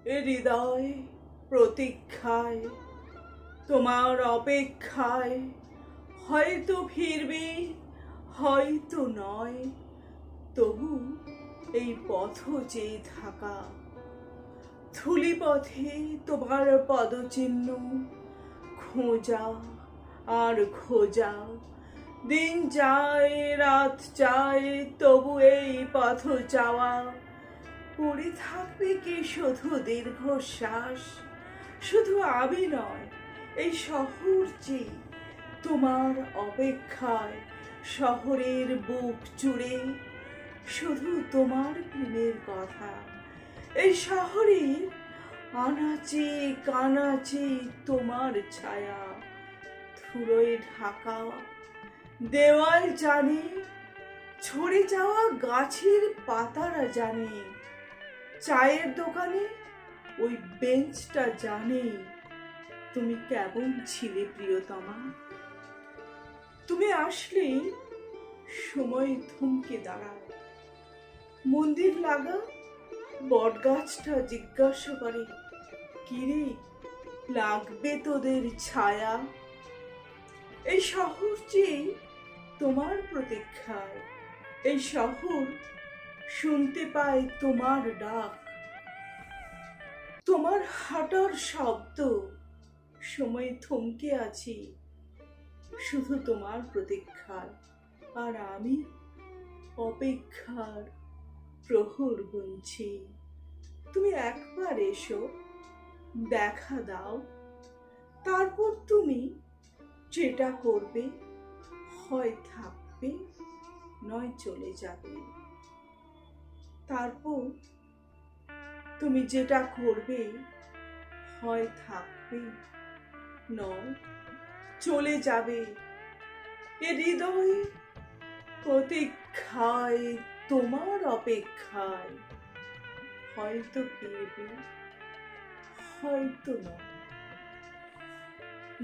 এ হৃদয় প্রতীক্ষায়, তোমার অপেক্ষায়, হয়তো ফিরবে হয়তো নয়, তবু এই পথ চেয়ে থাকা। ধূলি পথে তোমার পদচিহ্ন খোঁজা আর খোঁজা। দিন যায় রাত যায়, তবু এই পথ চাওয়া। পড়ে থাকবে কি শুধু দীর্ঘশ্বাস? শুধু আমি নয়, এই শহর যে তোমার অপেক্ষায়। শহরের বুক জুড়ে শুধু তোমার প্রেমের কথা। এই শহরের আনাচে কানাচে তোমার ছায়া। ধুলোয় ঢাকা দেওয়াল জানে, ঝরে যাওয়া গাছের পাতারা জানে, চায়ের দোকানে ওই বেঞ্চটা জানে তুমি কেমন ছিলে প্রিয়তমা। তুমি আসলে সময় থমকে দাঁড়ায়। মন্দির লাগা বটগাছটা জিজ্ঞাসা করে, কিরে লাগবে তোদের ছায়া? এই শহর যে তোমার প্রতীক্ষায়। এই শহর শুনতে পায় তোমার ডাক, তোমার হাঁটার শব্দ। সময় থমকে আছি শুধু তোমার প্রতীক্ষায়, আর আমি অপেক্ষার প্রহর গুনছি। তুমি একবার এসো, দেখা দাও, তারপর তুমি যেটা করবে, হয় থাকবে নয় চলে যাবে। তারপর তুমি যেটা করবে, হয় থাকবে নয় চলে যাবে। এ হৃদয় প্রতীক্ষায়, তোমার অপেক্ষায়, হয়তো ফিরবে হয়তো নয়।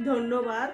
ধন্যবাদ।